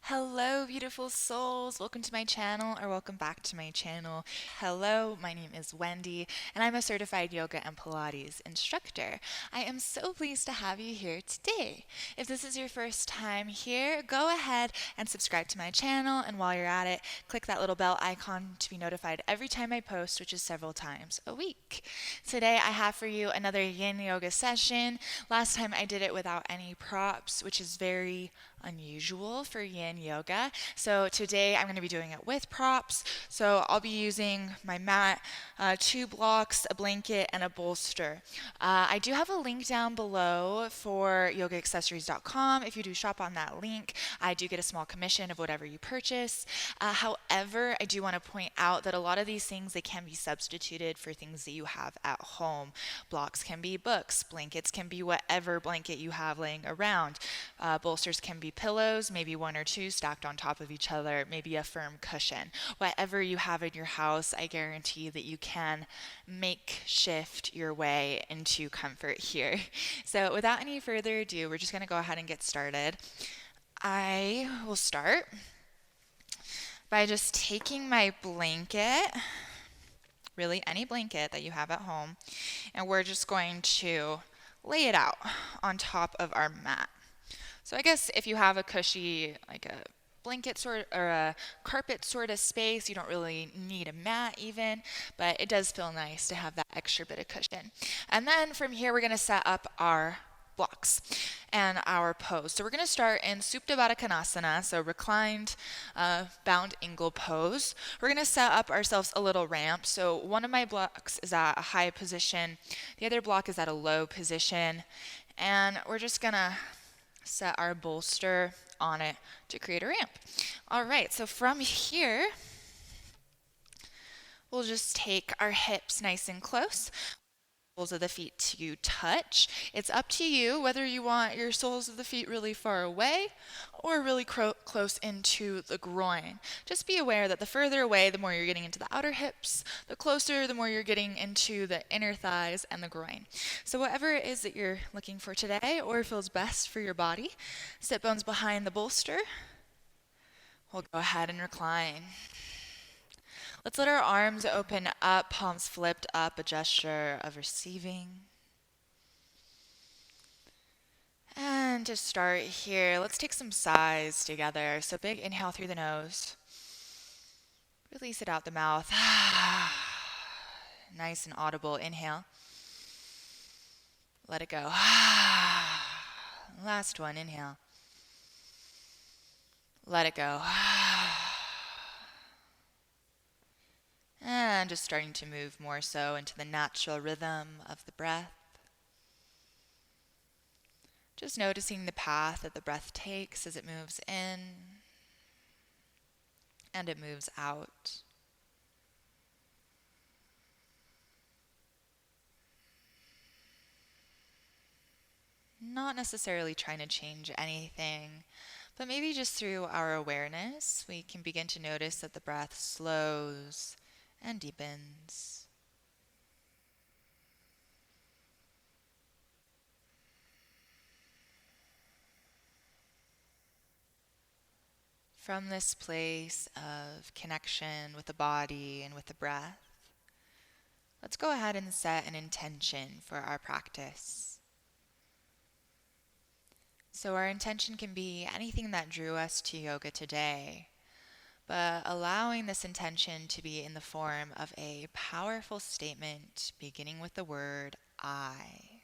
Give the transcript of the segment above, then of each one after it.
Hello, beautiful souls. Welcome to my channel, or welcome back to my channel. Hello, my name is Wendy, and I'm a certified yoga and Pilates instructor. I am so pleased to have you here today. If this is your first time here, go ahead and subscribe to my channel, and while you're at it, click that little bell icon to be notified every time I post, which is several times a week. Today, I have for you another yin yoga session. Last time I did it without any props, which is very unusual for yin yoga. So today I'm going to be doing it with props. So I'll be using my mat, two blocks, a blanket, and a bolster. I do have a link down below for yogaaccessories.com. If you do shop on that link, I do get a small commission of whatever you purchase. However, I do want to point out that a lot of these things, they can be substituted for things that you have at home. Blocks can be books, blankets can be whatever blanket you have laying around. Bolsters can be pillows, maybe one or two stacked on top of each other, maybe a firm cushion. Whatever you have in your house, I guarantee that you can shift your way into comfort here. So without any further ado, we're just going to go ahead and get started. I will start by just taking my blanket, really any blanket that you have at home, and we're just going to lay it out on top of our mat. So I guess if you have a cushy, like a blanket sort or a carpet sort of space, you don't really need a mat even, but it does feel nice to have that extra bit of cushion. And then from here, we're going to set up our blocks and our pose. So we're going to start in Supta Baddha Konasana, so reclined bound angle pose. We're going to set up ourselves a little ramp. So one of my blocks is at a high position, the other block is at a low position, and we're just going to set our bolster on it to create a ramp. All right, so from here, we'll just take our hips nice and close, soles of the feet to touch. It's up to you whether you want your soles of the feet really far away or really close into the groin. Just be aware that the further away, the more you're getting into the outer hips, the closer, the more you're getting into the inner thighs and the groin. So whatever it is that you're looking for today or feels best for your body, sit bones behind the bolster. We'll go ahead and recline. Let's let our arms open up, palms flipped up, a gesture of receiving. And to start here, let's take some sighs together. So big inhale through the nose. Release it out the mouth. Nice and audible inhale. Let it go. Last one, inhale. Let it go. And just starting to move more so into the natural rhythm of the breath. Just noticing the path that the breath takes as it moves in and it moves out. Not necessarily trying to change anything, but maybe just through our awareness, we can begin to notice that the breath slows and deepens. From this place of connection with the body and with the breath, let's go ahead and set an intention for our practice. So our intention can be anything that drew us to yoga today, but allowing this intention to be in the form of a powerful statement beginning with the word I.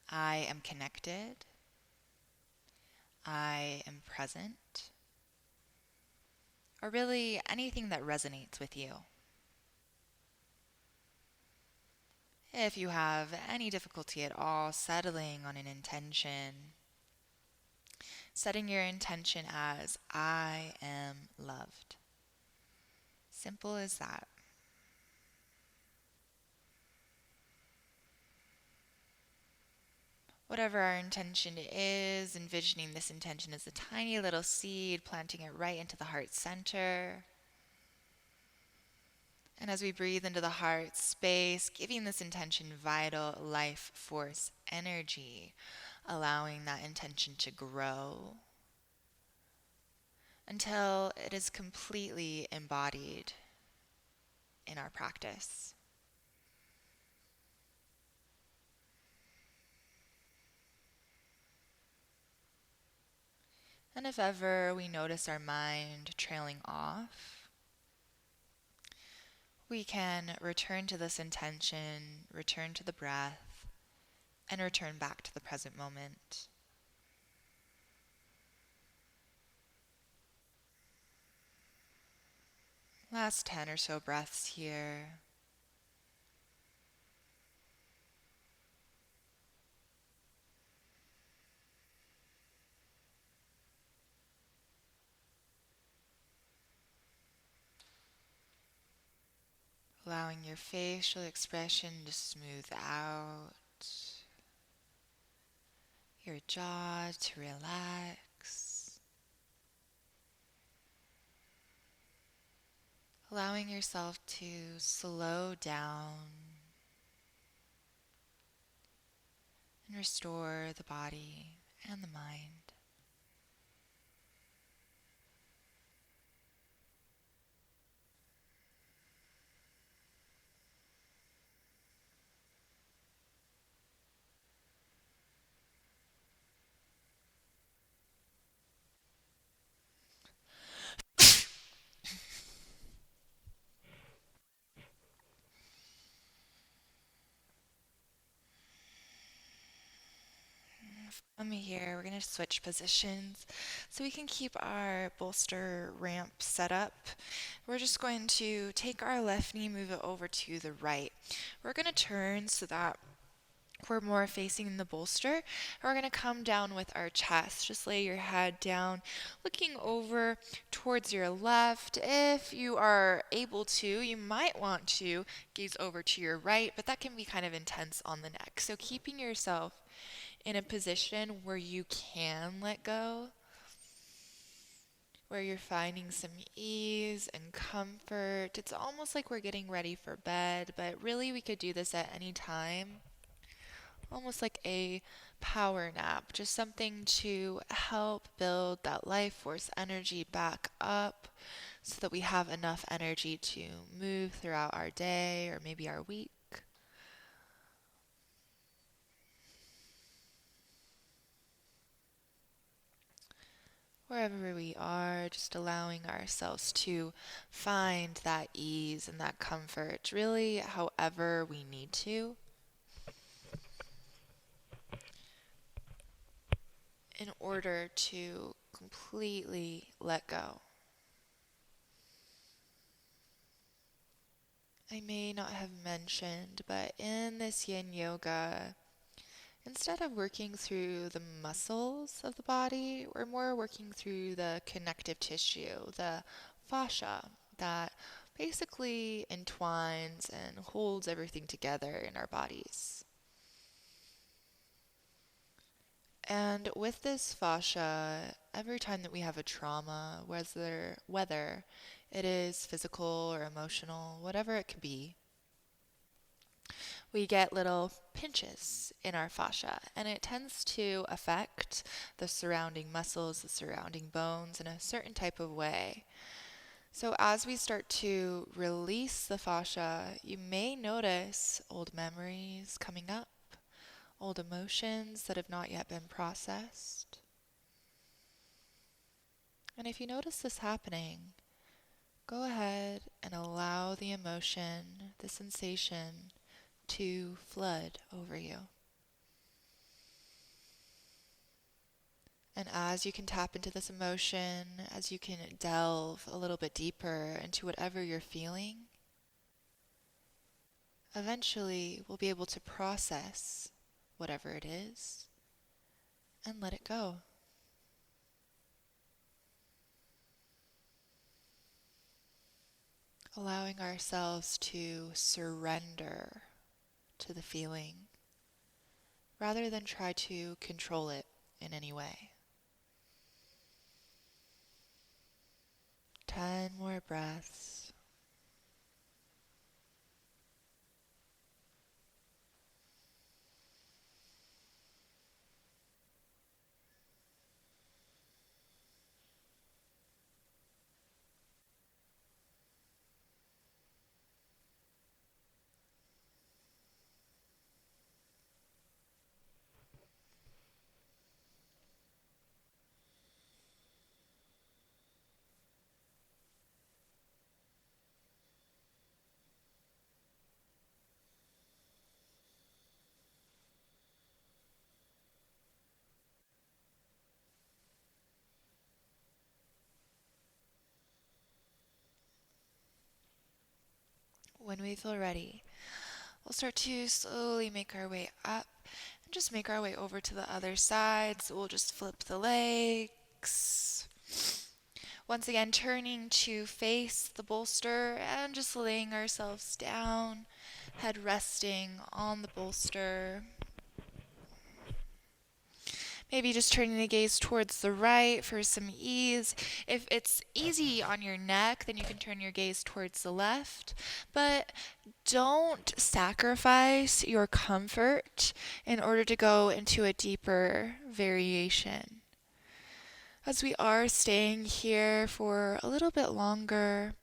I am connected. I am present. Or really anything that resonates with you. If you have any difficulty at all settling on an intention, setting your intention as I am loved. Simple as that. Whatever our intention is, envisioning this intention as a tiny little seed, planting it right into the heart center. And as we breathe into the heart space, giving this intention vital life force energy, allowing that intention to grow until it is completely embodied in our practice. And if ever we notice our mind trailing off, we can return to this intention, return to the breath, and return back to the present moment. Last 10 or so breaths here. Allowing your facial expression to smooth out, your jaw to relax, allowing yourself to slow down and restore the body and the mind. From here, we're going to switch positions so we can keep our bolster ramp set up. We're just going to take our left knee, move it over to the right. We're going to turn so that we're more facing the bolster. We're going to come down with our chest. Just lay your head down, looking over towards your left. If you are able to, you might want to gaze over to your right, but that can be kind of intense on the neck. So keeping yourself in a position where you can let go, where you're finding some ease and comfort. It's almost like we're getting ready for bed, but really we could do this at any time. Almost like a power nap, just something to help build that life force energy back up so that we have enough energy to move throughout our day or maybe our week. Wherever we are, just allowing ourselves to find that ease and that comfort, really, however we need to, in order to completely let go. I may not have mentioned, but in this yin yoga, instead of working through the muscles of the body, we're more working through the connective tissue, the fascia, that basically entwines and holds everything together in our bodies. And with this fascia, every time that we have a trauma, whether it is physical or emotional, whatever it could be, we get little pinches in our fascia, and it tends to affect the surrounding muscles, the surrounding bones in a certain type of way. So as we start to release the fascia, you may notice old memories coming up, old emotions that have not yet been processed. And if you notice this happening, go ahead and allow the emotion, the sensation, to flood over you. And as you can tap into this emotion, as you can delve a little bit deeper into whatever you're feeling, eventually we'll be able to process whatever it is and let it go. Allowing ourselves to surrender to the feeling rather than try to control it in any way. 10 more breaths. When we feel ready, we'll start to slowly make our way up and just make our way over to the other side. So we'll just flip the legs. Once again, turning to face the bolster and just laying ourselves down, head resting on the bolster. Maybe just turning the gaze towards the right for some ease. If it's easy on your neck, then you can turn your gaze towards the left. But don't sacrifice your comfort in order to go into a deeper variation. As we are staying here for a little bit longer,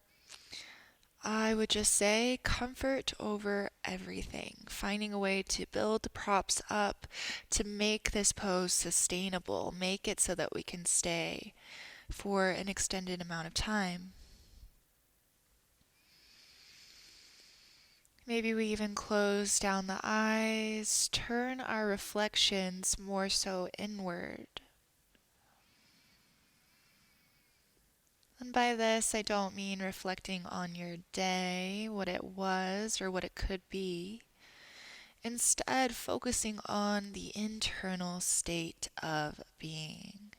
I would just say comfort over everything. Finding a way to build the props up to make this pose sustainable, make it so that we can stay for an extended amount of time. Maybe we even close down the eyes, turn our reflections more so inward. And by this, I don't mean reflecting on your day, what it was or what it could be. Instead, focusing on the internal state of being.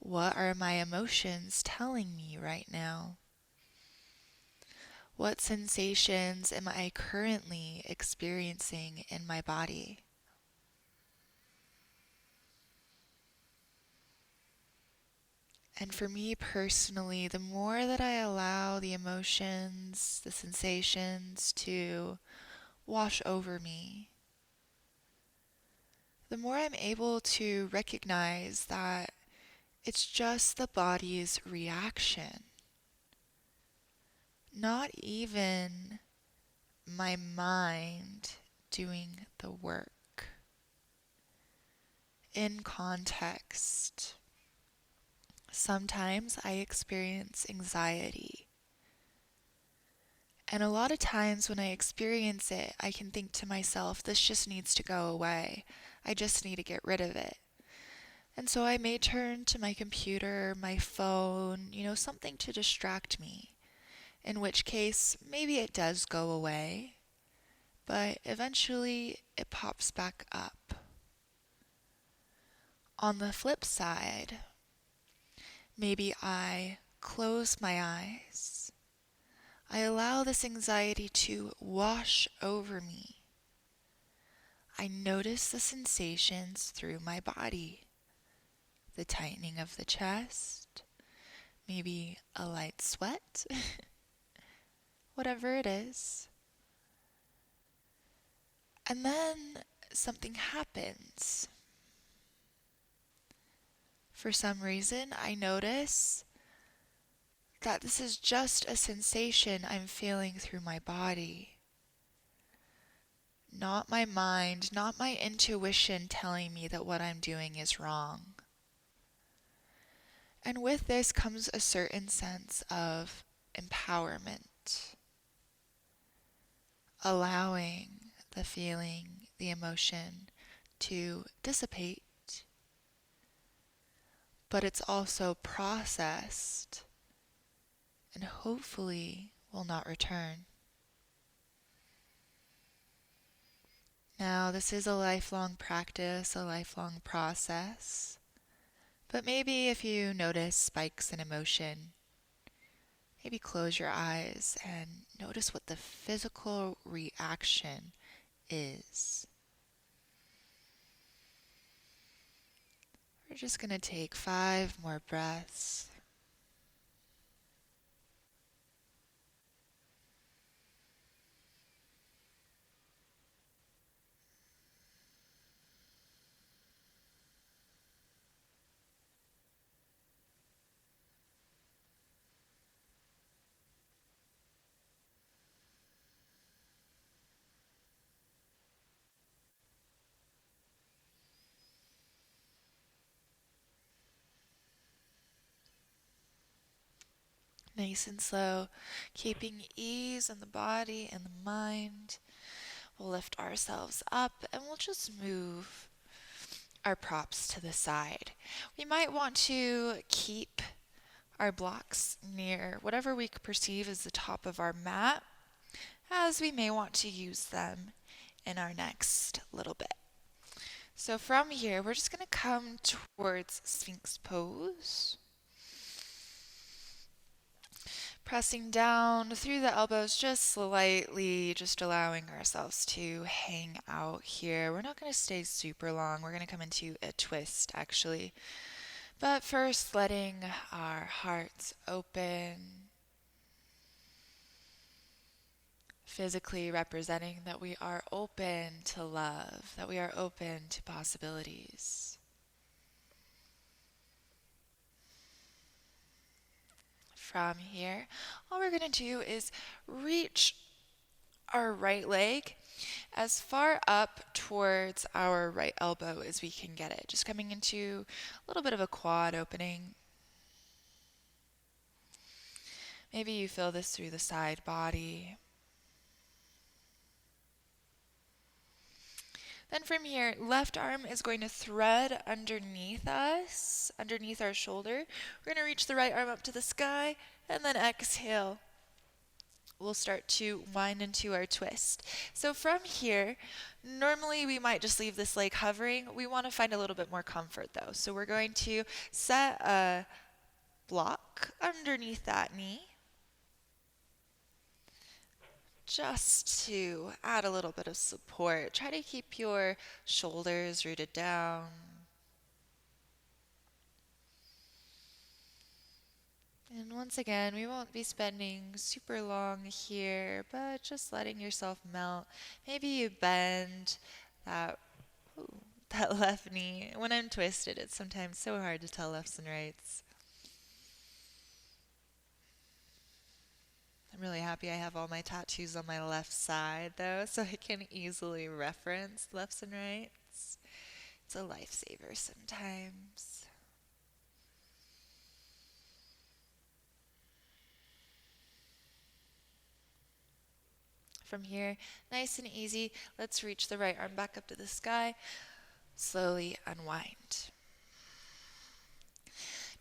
What are my emotions telling me right now? What sensations am I currently experiencing in my body? And for me personally, the more that I allow the emotions, the sensations to wash over me, the more I'm able to recognize that it's just the body's reaction, not even my mind doing the work. In context, sometimes I experience anxiety. And a lot of times when I experience it, I can think to myself, this just needs to go away. I just need to get rid of it. And so I may turn to my computer, my phone, something to distract me. In which case, maybe it does go away, but eventually it pops back up. On the flip side, maybe I close my eyes. I allow this anxiety to wash over me. I notice the sensations through my body. The tightening of the chest, maybe a light sweat, whatever it is. And then something happens. For some reason, I notice that this is just a sensation I'm feeling through my body. Not my mind, not my intuition telling me that what I'm doing is wrong. And with this comes a certain sense of empowerment. Allowing the feeling, the emotion to dissipate. But it's also processed and hopefully will not return. Now, this is a lifelong practice, a lifelong process. But maybe if you notice spikes in emotion, maybe close your eyes and notice what the physical reaction is. We're just going to take 5 more breaths. Nice and slow, keeping ease in the body and the mind. We'll lift ourselves up and we'll just move our props to the side. We might want to keep our blocks near whatever we perceive as the top of our mat, as we may want to use them in our next little bit. So from here, we're just going to come towards Sphinx pose. Pressing down through the elbows just slightly, just allowing ourselves to hang out here. We're not going to stay super long. We're going to come into a twist, actually. But first, letting our hearts open, physically representing that we are open to love, that we are open to possibilities. From here, all we're going to do is reach our right leg as far up towards our right elbow as we can get it. Just coming into a little bit of a quad opening. Maybe you feel this through the side body. Then from here, left arm is going to thread underneath us, underneath our shoulder. We're going to reach the right arm up to the sky, and then exhale. We'll start to wind into our twist. So from here, normally we might just leave this leg hovering. We want to find a little bit more comfort though. So we're going to set a block underneath that knee, just to add a little bit of support. Try to keep your shoulders rooted down. And once again, we won't be spending super long here, but just letting yourself melt. Maybe you bend that, that left knee. When I'm twisted, it's sometimes so hard to tell lefts and rights. I'm really happy I have all my tattoos on my left side, though, so I can easily reference lefts and rights. It's a lifesaver sometimes. From here, nice and easy, let's reach the right arm back up to the sky. Slowly unwind.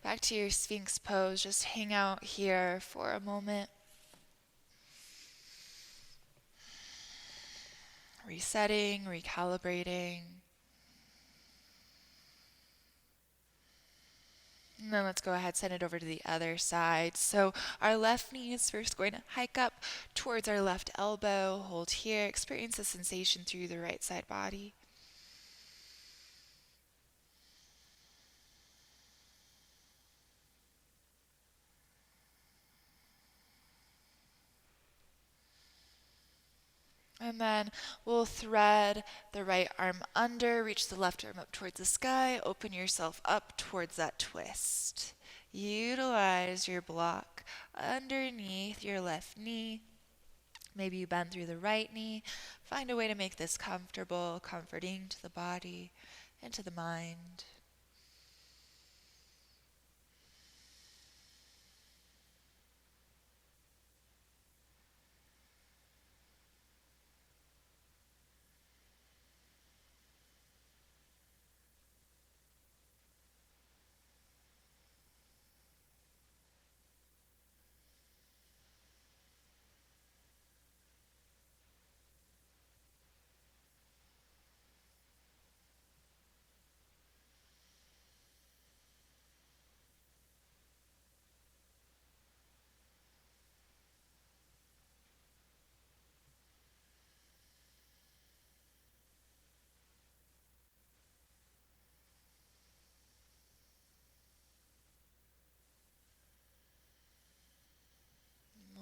Back to your Sphinx pose. Just hang out here for a moment. Resetting, recalibrating. And then let's go ahead, send it over to the other side. So our left knee is first going to hike up towards our left elbow. Hold here. Experience the sensation through the right side body. And then we'll thread the right arm under, reach the left arm up towards the sky, open yourself up towards that twist. Utilize your block underneath your left knee. Maybe you bend through the right knee. Find a way to make this comfortable, comforting to the body and to the mind.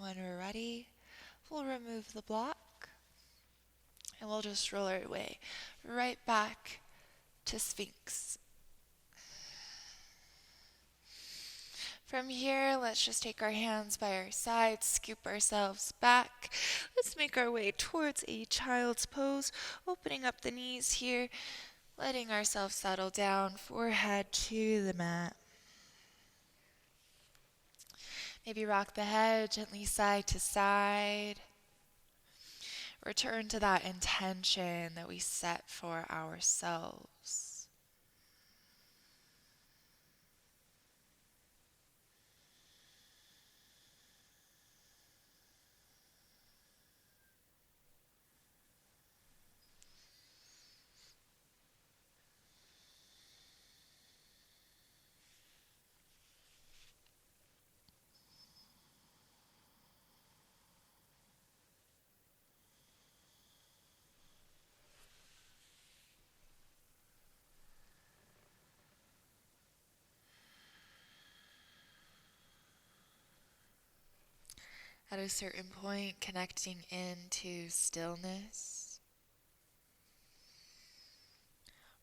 When we're ready, we'll remove the block and we'll just roll our way right back to Sphinx. From here, let's just take our hands by our sides, scoop ourselves back. Let's make our way towards a child's pose, opening up the knees here, letting ourselves settle down, forehead to the mat. Maybe rock the head gently side to side. Return to that intention that we set for ourselves. At a certain point, connecting into stillness,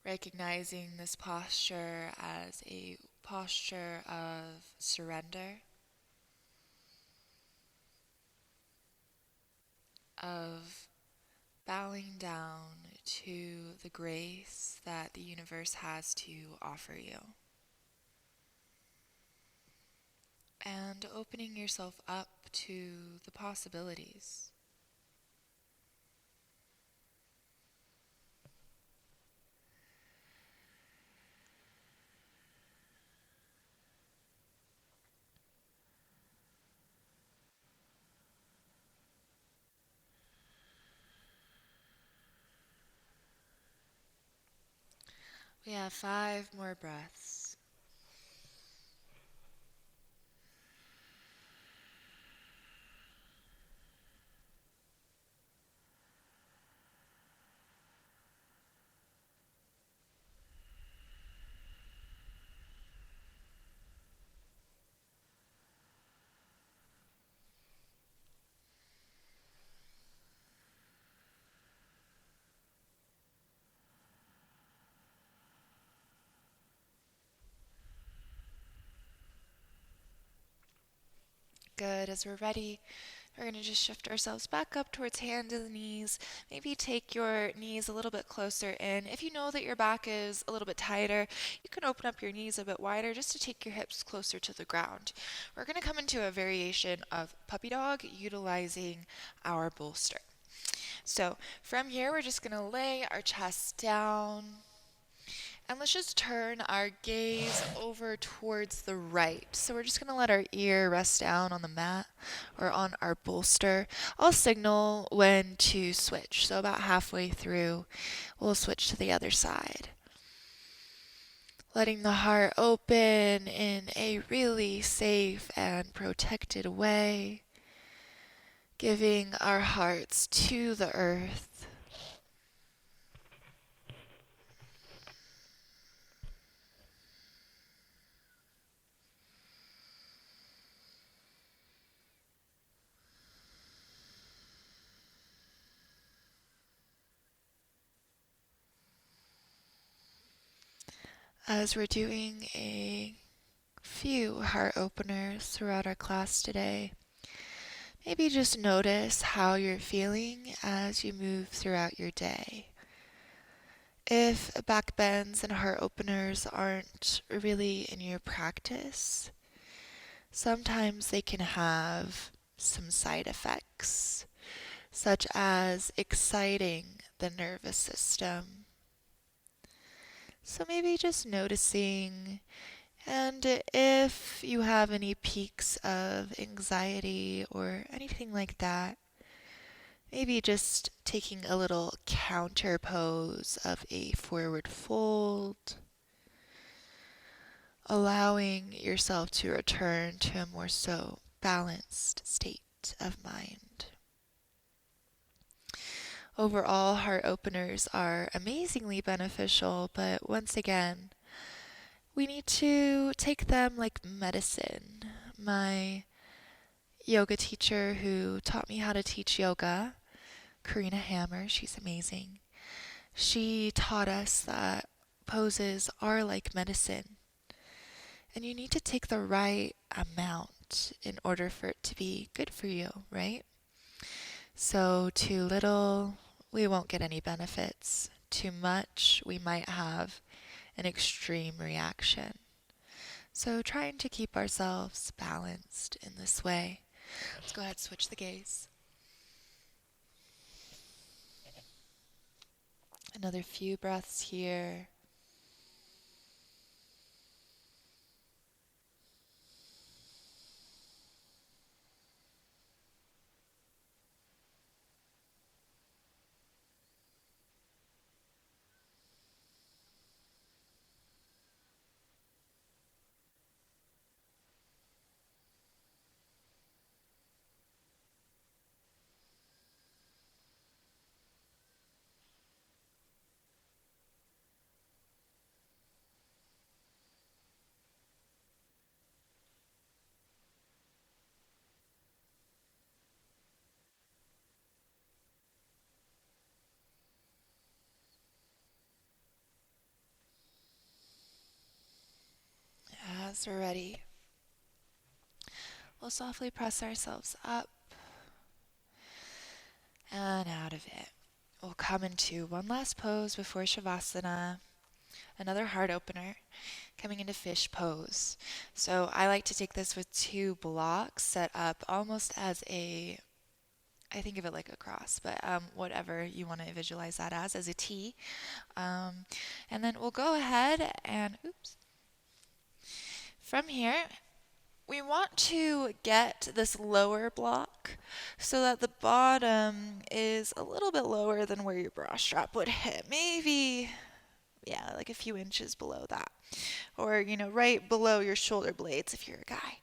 recognizing this posture as a posture of surrender, of bowing down to the grace that the universe has to offer you, and opening yourself up to the possibilities. We have 5 more breaths. Good. As we're ready, we're going to just shift ourselves back up towards hands and knees. Maybe take your knees a little bit closer in. If you know that your back is a little bit tighter, you can open up your knees a bit wider just to take your hips closer to the ground. We're going to come into a variation of puppy dog utilizing our bolster. So from here, we're just going to lay our chest down. And let's just turn our gaze over towards the right. So we're just going to let our ear rest down on the mat or on our bolster. I'll signal when to switch. So about halfway through, we'll switch to the other side. Letting the heart open in a really safe and protected way. Giving our hearts to the earth. As we're doing a few heart openers throughout our class today, maybe just notice how you're feeling as you move throughout your day. If back bends and heart openers aren't really in your practice, sometimes they can have some side effects, such as exciting the nervous system. So maybe just noticing, and if you have any peaks of anxiety or anything like that, maybe just taking a little counter pose of a forward fold, allowing yourself to return to a more so balanced state of mind. Overall, heart openers are amazingly beneficial, but once again, we need to take them like medicine. My yoga teacher who taught me how to teach yoga, Karina Hammer, she's amazing. She taught us that poses are like medicine, and you need to take the right amount in order for it to be good for you, right? So too little, we won't get any benefits. Too much, we might have an extreme reaction. So trying to keep ourselves balanced in this way. Let's go ahead and switch the gaze. Another few breaths here. As we're ready, we'll softly press ourselves up and out of it. We'll come into one last pose before Shavasana, another heart opener, coming into fish pose. So I like to take this with two blocks set up almost as I think of it like a cross, but whatever you want to visualize that as a T. And then we'll go ahead and, oops, from here, we want to get this lower block so that the bottom is a little bit lower than where your bra strap would hit. Maybe, yeah, like a few inches below that. Or, right below your shoulder blades if you're a guy.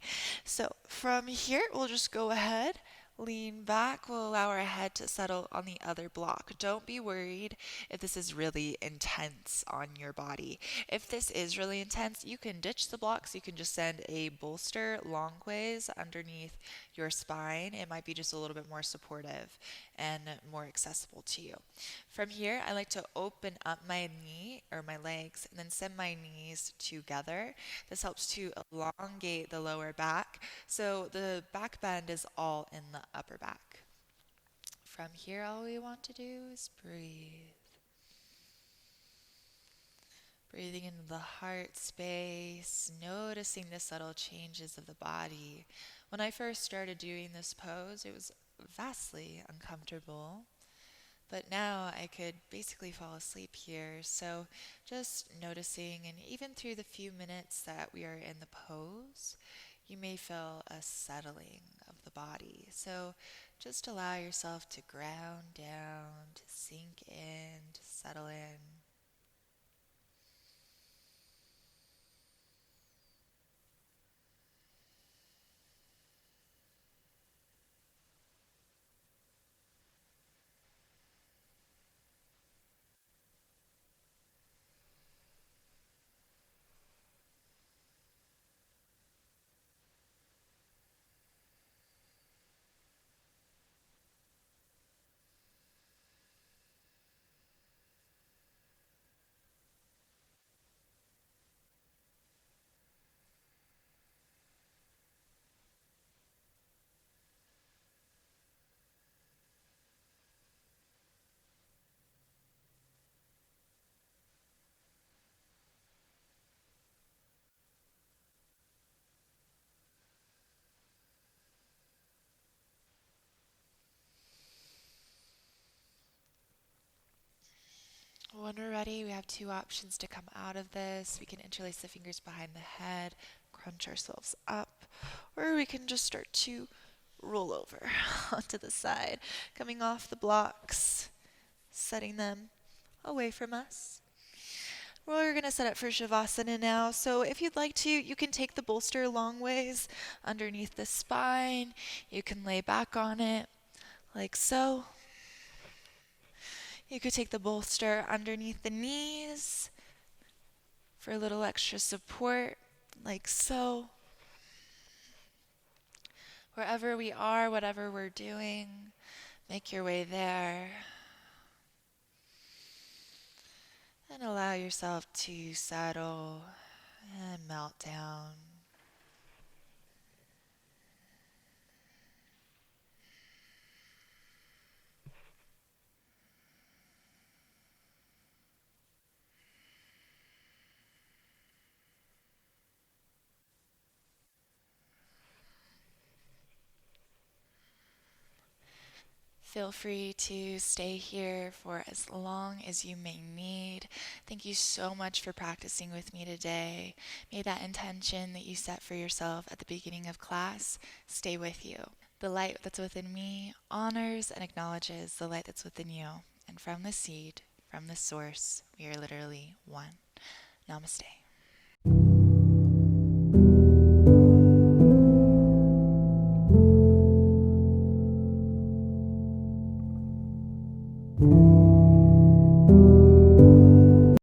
So from here, we'll just go ahead, lean back. We'll allow our head to settle on the other block. Don't be worried if this is really intense on your body. If this is really intense, you can ditch the blocks. You can just send a bolster long ways underneath your spine. It might be just a little bit more supportive and more accessible to you. From here, I like to open up my knee or my legs and then send my knees together. This helps to elongate the lower back. So the back bend is all in the upper back. From here, all we want to do is breathe. Breathing into the heart space, noticing the subtle changes of the body. When I first started doing this pose, it was vastly uncomfortable. But now I could basically fall asleep here. So just noticing, and even through the few minutes that we are in the pose, you may feel a settling of the body. So just allow yourself to ground down, to sink in, to settle in. When we're ready, we have two options to come out of this. We can interlace the fingers behind the head, crunch ourselves up, or we can just start to roll over onto the side, coming off the blocks, setting them away from us. We're going to set up for Shavasana now. So if you'd like to, you can take the bolster long ways underneath the spine. You can lay back on it like so. You could take the bolster underneath the knees for a little extra support, like so. Wherever we are, whatever we're doing, make your way there. And allow yourself to settle and melt down. Feel free to stay here for as long as you may need. Thank you so much for practicing with me today. May that intention that you set for yourself at the beginning of class stay with you. The light that's within me honors and acknowledges the light that's within you. And from the seed, from the source, we are literally one. Namaste.